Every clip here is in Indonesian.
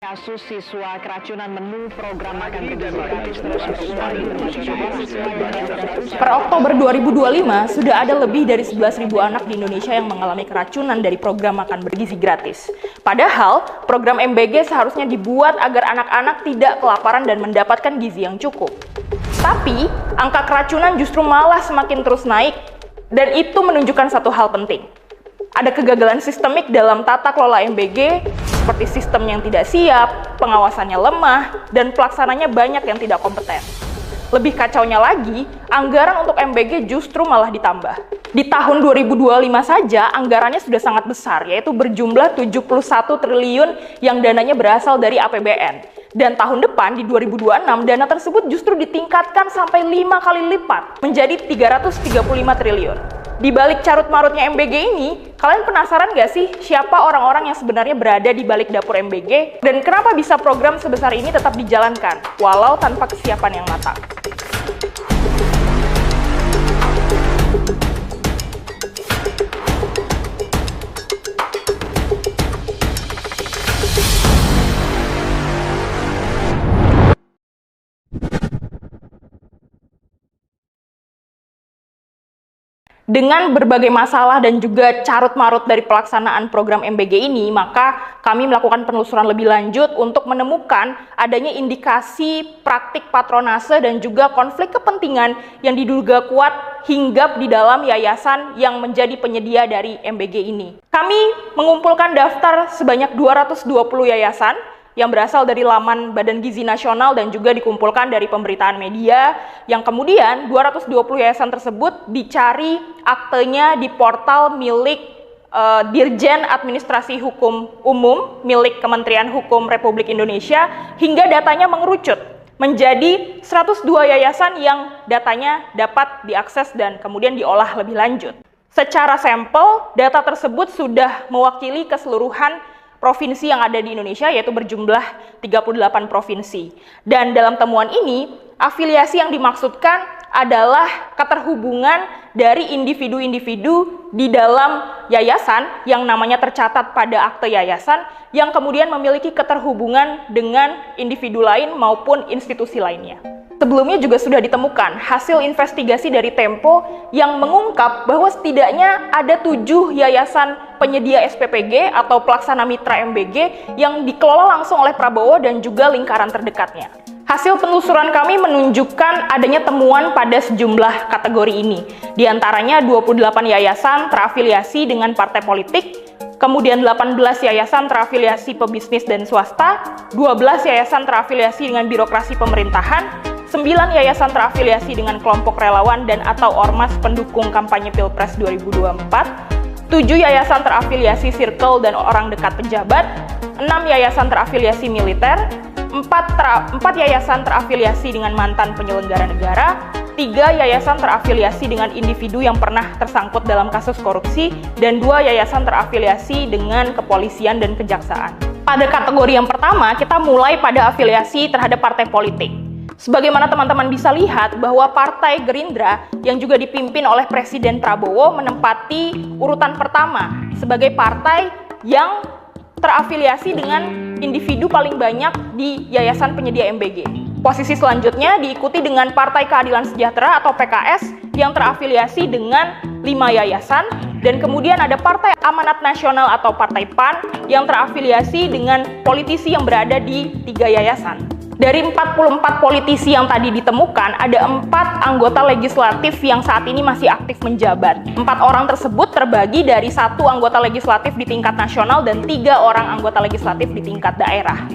Kasus siswa keracunan menu program makan bergizi gratis terus berulang di berbagai daerah. Per Oktober 2025, sudah ada lebih dari 11.000 anak di Indonesia yang mengalami keracunan dari program makan bergizi gratis. Padahal, program MBG seharusnya dibuat agar anak-anak tidak kelaparan dan mendapatkan gizi yang cukup. Tapi, angka keracunan justru malah semakin terus naik, dan itu menunjukkan satu hal penting. Ada kegagalan sistemik dalam tata kelola MBG, seperti sistem yang tidak siap, pengawasannya lemah, dan pelaksananya banyak yang tidak kompeten. Lebih kacaunya lagi, anggaran untuk MBG justru malah ditambah. Di tahun 2025 saja, anggarannya sudah sangat besar, yaitu berjumlah 71 triliun yang dananya berasal dari APBN. Dan tahun depan, di 2026, dana tersebut justru ditingkatkan sampai 5 kali lipat, menjadi 335 triliun. Di balik carut-marutnya MBG ini, kalian penasaran nggak sih siapa orang-orang yang sebenarnya berada di balik dapur MBG? Dan kenapa bisa program sebesar ini tetap dijalankan, walau tanpa kesiapan yang matang? Dengan berbagai masalah dan juga carut-marut dari pelaksanaan program MBG ini, maka kami melakukan penelusuran lebih lanjut untuk menemukan adanya indikasi praktik patronase dan juga konflik kepentingan yang diduga kuat hinggap di dalam yayasan yang menjadi penyedia dari MBG ini. Kami mengumpulkan daftar sebanyak 220 yayasan yang berasal dari laman Badan Gizi Nasional dan juga dikumpulkan dari pemberitaan media, yang kemudian 220 yayasan tersebut dicari aktenya di portal milik Dirjen Administrasi Hukum Umum milik Kementerian Hukum Republik Indonesia, hingga datanya mengerucut menjadi 102 yayasan yang datanya dapat diakses dan kemudian diolah lebih lanjut. Secara sampel, data tersebut sudah mewakili keseluruhan provinsi yang ada di Indonesia, yaitu berjumlah 38 provinsi. Dan dalam temuan ini, afiliasi yang dimaksudkan adalah keterhubungan dari individu-individu di dalam yayasan yang namanya tercatat pada akte yayasan, yang kemudian memiliki keterhubungan dengan individu lain maupun institusi lainnya. Sebelumnya juga sudah ditemukan hasil investigasi dari Tempo yang mengungkap bahwa setidaknya ada 7 yayasan penyedia SPPG atau pelaksana mitra MBG yang dikelola langsung oleh Prabowo dan juga lingkaran terdekatnya. Hasil penelusuran kami menunjukkan adanya temuan pada sejumlah kategori ini. Di antaranya 28 yayasan terafiliasi dengan partai politik, kemudian 18 yayasan terafiliasi pebisnis dan swasta, 12 yayasan terafiliasi dengan birokrasi pemerintahan, 9 yayasan terafiliasi dengan kelompok relawan dan atau ormas pendukung kampanye Pilpres 2024, 7 yayasan terafiliasi circle dan orang dekat pejabat, 6 yayasan terafiliasi militer, 4 yayasan terafiliasi dengan mantan penyelenggara negara, 3 yayasan terafiliasi dengan individu yang pernah tersangkut dalam kasus korupsi, dan 2 yayasan terafiliasi dengan kepolisian dan kejaksaan. Pada kategori yang pertama, kita mulai pada afiliasi terhadap partai politik. Sebagaimana teman-teman bisa lihat bahwa Partai Gerindra yang juga dipimpin oleh Presiden Prabowo menempati urutan pertama sebagai partai yang terafiliasi dengan individu paling banyak di yayasan penyedia MBG. Posisi selanjutnya diikuti dengan Partai Keadilan Sejahtera atau PKS yang terafiliasi dengan 5 yayasan, dan kemudian ada Partai Amanat Nasional atau Partai PAN yang terafiliasi dengan politisi yang berada di 3 yayasan. Dari 44 politisi yang tadi ditemukan, ada 4 anggota legislatif yang saat ini masih aktif menjabat. 4 orang tersebut terbagi dari 1 anggota legislatif di tingkat nasional dan 3 orang anggota legislatif di tingkat daerah.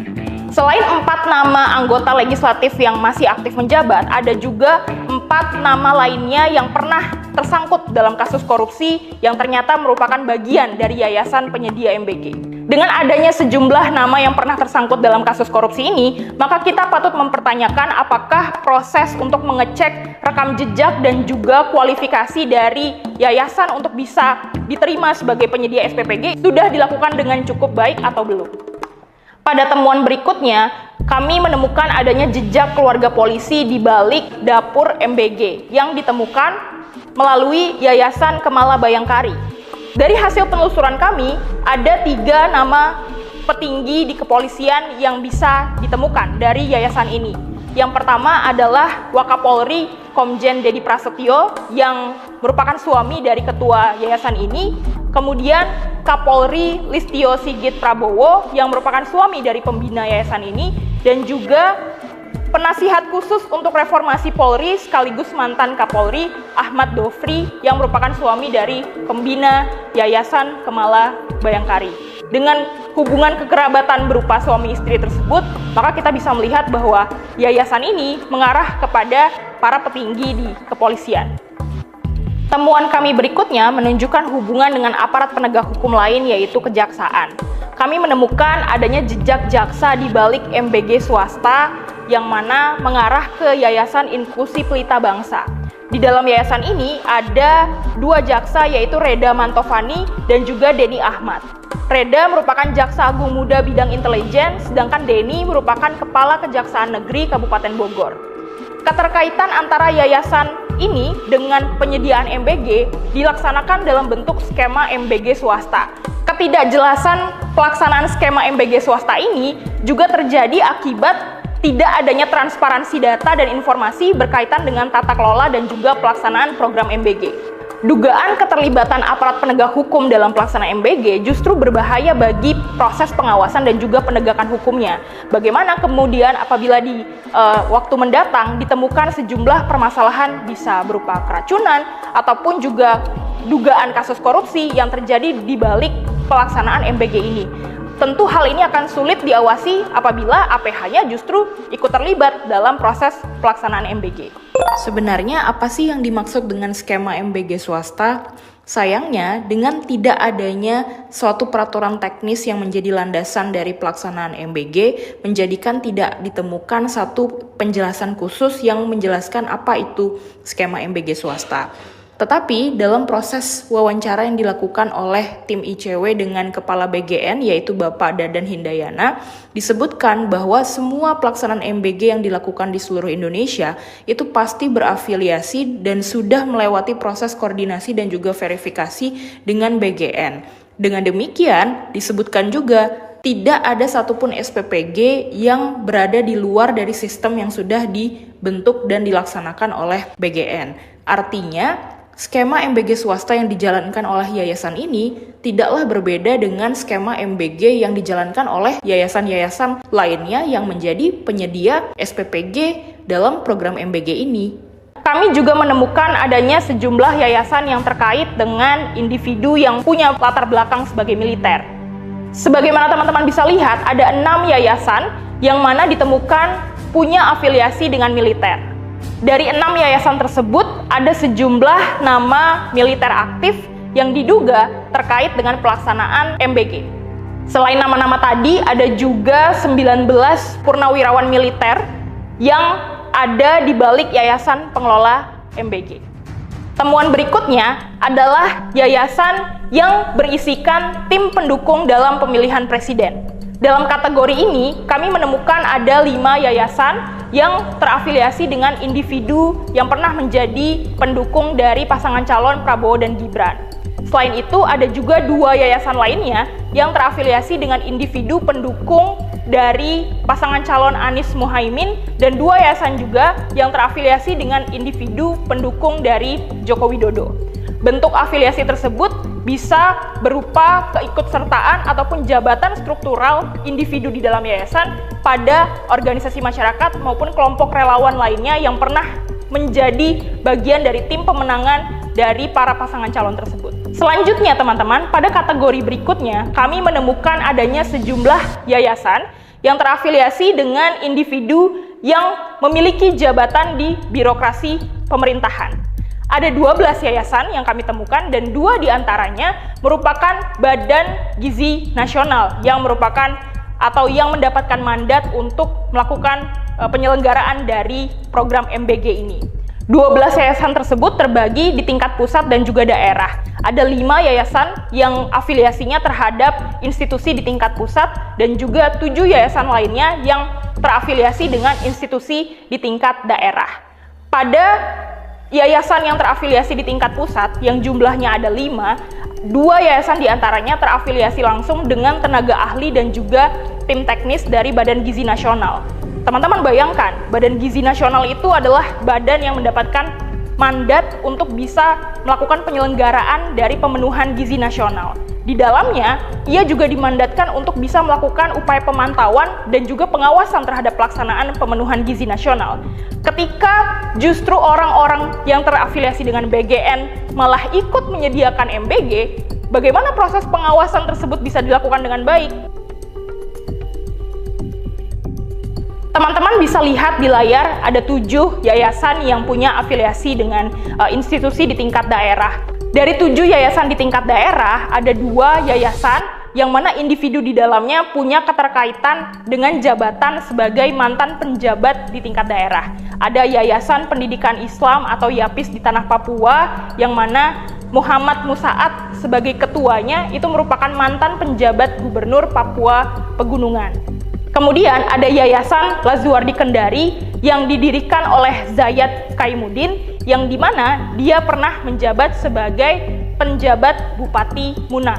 Selain 4 nama anggota legislatif yang masih aktif menjabat, ada juga 4 nama lainnya yang pernah tersangkut dalam kasus korupsi yang ternyata merupakan bagian dari yayasan penyedia MBG. Dengan adanya sejumlah nama yang pernah tersangkut dalam kasus korupsi ini, maka kita patut mempertanyakan apakah proses untuk mengecek rekam jejak dan juga kualifikasi dari yayasan untuk bisa diterima sebagai penyedia SPPG sudah dilakukan dengan cukup baik atau belum. Pada temuan berikutnya, kami menemukan adanya jejak keluarga polisi di balik dapur MBG yang ditemukan melalui Yayasan Kemala Bayangkari. Dari hasil penelusuran kami, ada 3 nama petinggi di kepolisian yang bisa ditemukan dari yayasan ini. Yang pertama adalah Wakapolri Komjen Dedi Prasetyo yang merupakan suami dari ketua yayasan ini. Kemudian Kapolri Listio Sigit Prabowo yang merupakan suami dari pembina yayasan ini. Dan juga penasihat khusus untuk reformasi Polri sekaligus mantan Kapolri Ahmad Dofri yang merupakan suami dari pembina Yayasan Kemala Bayangkari. Dengan hubungan kekerabatan berupa suami istri tersebut, maka kita bisa melihat bahwa yayasan ini mengarah kepada para petinggi di kepolisian. Temuan kami berikutnya menunjukkan hubungan dengan aparat penegak hukum lain, yaitu kejaksaan. Kami menemukan adanya jejak jaksa di balik MBG swasta yang mana mengarah ke Yayasan Inklusi Pelita Bangsa. Di dalam yayasan ini ada dua jaksa, yaitu Reda Mantovani dan juga Denny Ahmad. Reda merupakan Jaksa Agung Muda bidang intelijen, sedangkan Denny merupakan Kepala Kejaksaan Negeri Kabupaten Bogor. Keterkaitan antara yayasan ini dengan penyediaan MBG dilaksanakan dalam bentuk skema MBG swasta. Ketidakjelasan pelaksanaan skema MBG swasta ini juga terjadi akibat tidak adanya transparansi data dan informasi berkaitan dengan tata kelola dan juga pelaksanaan program MBG. Dugaan keterlibatan aparat penegak hukum dalam pelaksanaan MBG justru berbahaya bagi proses pengawasan dan juga penegakan hukumnya. Bagaimana kemudian apabila di waktu mendatang ditemukan sejumlah permasalahan bisa berupa keracunan ataupun juga dugaan kasus korupsi yang terjadi di balik pelaksanaan MBG ini. Tentu hal ini akan sulit diawasi apabila APH-nya justru ikut terlibat dalam proses pelaksanaan MBG. Sebenarnya apa sih yang dimaksud dengan skema MBG swasta? Sayangnya, dengan tidak adanya suatu peraturan teknis yang menjadi landasan dari pelaksanaan MBG, menjadikan tidak ditemukan satu penjelasan khusus yang menjelaskan apa itu skema MBG swasta. Tetapi dalam proses wawancara yang dilakukan oleh tim ICW dengan Kepala BGN yaitu Bapak Dadan Hindayana, disebutkan bahwa semua pelaksanaan MBG yang dilakukan di seluruh Indonesia itu pasti berafiliasi dan sudah melewati proses koordinasi dan juga verifikasi dengan BGN. Dengan demikian, disebutkan juga tidak ada satupun SPPG yang berada di luar dari sistem yang sudah dibentuk dan dilaksanakan oleh BGN. Artinya, skema MBG swasta yang dijalankan oleh yayasan ini tidaklah berbeda dengan skema MBG yang dijalankan oleh yayasan-yayasan lainnya yang menjadi penyedia SPPG dalam program MBG ini. Kami juga menemukan adanya sejumlah yayasan yang terkait dengan individu yang punya latar belakang sebagai militer. Sebagaimana teman-teman bisa lihat, ada 6 yayasan yang mana ditemukan punya afiliasi dengan militer. Dari 6 yayasan tersebut, ada sejumlah nama militer aktif yang diduga terkait dengan pelaksanaan MBG. Selain nama-nama tadi, ada juga 19 purnawirawan militer yang ada di balik yayasan pengelola MBG. Temuan berikutnya adalah yayasan yang berisikan tim pendukung dalam pemilihan presiden. Dalam kategori ini, kami menemukan ada 5 yayasan yang terafiliasi dengan individu yang pernah menjadi pendukung dari pasangan calon Prabowo dan Gibran. Selain itu, ada juga 2 yayasan lainnya yang terafiliasi dengan individu pendukung dari pasangan calon Anies Muhaimin dan 2 yayasan juga yang terafiliasi dengan individu pendukung dari Joko Widodo. Bentuk afiliasi tersebut bisa berupa keikutsertaan ataupun jabatan struktural individu di dalam yayasan pada organisasi masyarakat maupun kelompok relawan lainnya yang pernah menjadi bagian dari tim pemenangan dari para pasangan calon tersebut. Selanjutnya teman-teman, pada kategori berikutnya kami menemukan adanya sejumlah yayasan yang terafiliasi dengan individu yang memiliki jabatan di birokrasi pemerintahan. Ada 12 yayasan yang kami temukan dan 2 diantaranya merupakan Badan Gizi Nasional yang merupakan atau yang mendapatkan mandat untuk melakukan penyelenggaraan dari program MBG ini. 12 yayasan tersebut terbagi di tingkat pusat dan juga daerah. Ada 5 yayasan yang afiliasinya terhadap institusi di tingkat pusat dan juga 7 yayasan lainnya yang terafiliasi dengan institusi di tingkat daerah. Pada yayasan yang terafiliasi di tingkat pusat yang jumlahnya ada 5, 2 yayasan diantaranya terafiliasi langsung dengan tenaga ahli dan juga tim teknis dari Badan Gizi Nasional. Teman-teman bayangkan, Badan Gizi Nasional itu adalah badan yang mendapatkan mandat untuk bisa melakukan penyelenggaraan dari pemenuhan gizi nasional. Di dalamnya, ia juga dimandatkan untuk bisa melakukan upaya pemantauan dan juga pengawasan terhadap pelaksanaan pemenuhan gizi nasional. Ketika justru orang-orang yang terafiliasi dengan BGN malah ikut menyediakan MBG, bagaimana proses pengawasan tersebut bisa dilakukan dengan baik? Teman-teman bisa lihat di layar ada 7 yayasan yang punya afiliasi dengan institusi di tingkat daerah. Dari 7 yayasan di tingkat daerah, ada 2 yayasan yang mana individu di dalamnya punya keterkaitan dengan jabatan sebagai mantan penjabat di tingkat daerah. Ada Yayasan Pendidikan Islam atau YAPIS di Tanah Papua, yang mana Muhammad Musaat sebagai ketuanya itu merupakan mantan penjabat Gubernur Papua Pegunungan. Kemudian ada Yayasan Lazuardi Kendari yang didirikan oleh Zayat Kaimuddin, yang dimana dia pernah menjabat sebagai penjabat Bupati Muna.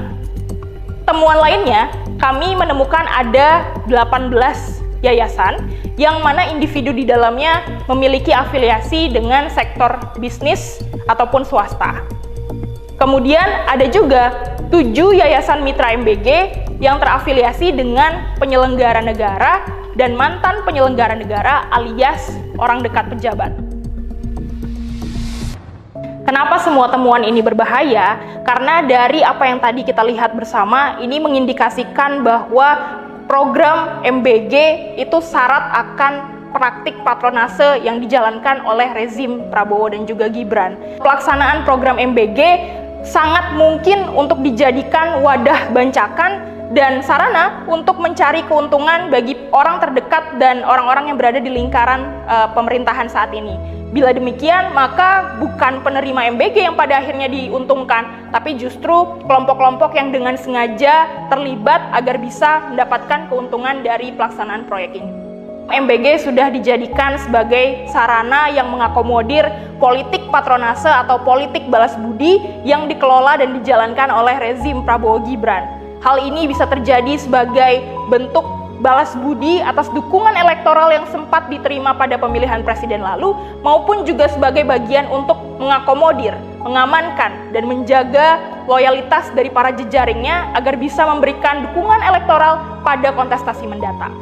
Temuan lainnya, kami menemukan ada 18 yayasan yang mana individu di dalamnya memiliki afiliasi dengan sektor bisnis ataupun swasta. Kemudian ada juga 7 yayasan mitra MBG yang terafiliasi dengan penyelenggara negara dan mantan penyelenggara negara alias orang dekat pejabat. Kenapa semua temuan ini berbahaya? Karena dari apa yang tadi kita lihat bersama, ini mengindikasikan bahwa program MBG itu syarat akan praktik patronase yang dijalankan oleh rezim Prabowo dan juga Gibran. Pelaksanaan program MBG sangat mungkin untuk dijadikan wadah bancakan dan sarana untuk mencari keuntungan bagi orang terdekat dan orang-orang yang berada di lingkaran pemerintahan saat ini. Bila demikian, maka bukan penerima MBG yang pada akhirnya diuntungkan, tapi justru kelompok-kelompok yang dengan sengaja terlibat agar bisa mendapatkan keuntungan dari pelaksanaan proyek ini. MBG sudah dijadikan sebagai sarana yang mengakomodir politik patronase atau politik balas budi yang dikelola dan dijalankan oleh rezim Prabowo Gibran. Hal ini bisa terjadi sebagai bentuk balas budi atas dukungan elektoral yang sempat diterima pada pemilihan presiden lalu, maupun juga sebagai bagian untuk mengakomodir, mengamankan, dan menjaga loyalitas dari para jejaringnya agar bisa memberikan dukungan elektoral pada kontestasi mendatang.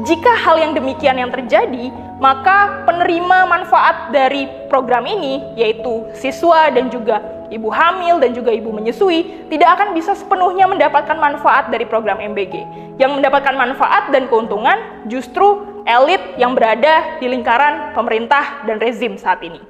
Jika hal yang demikian yang terjadi, maka penerima manfaat dari program ini, yaitu siswa dan juga ibu hamil dan juga ibu menyusui, tidak akan bisa sepenuhnya mendapatkan manfaat dari program MBG. Yang mendapatkan manfaat dan keuntungan justru elit yang berada di lingkaran pemerintah dan rezim saat ini.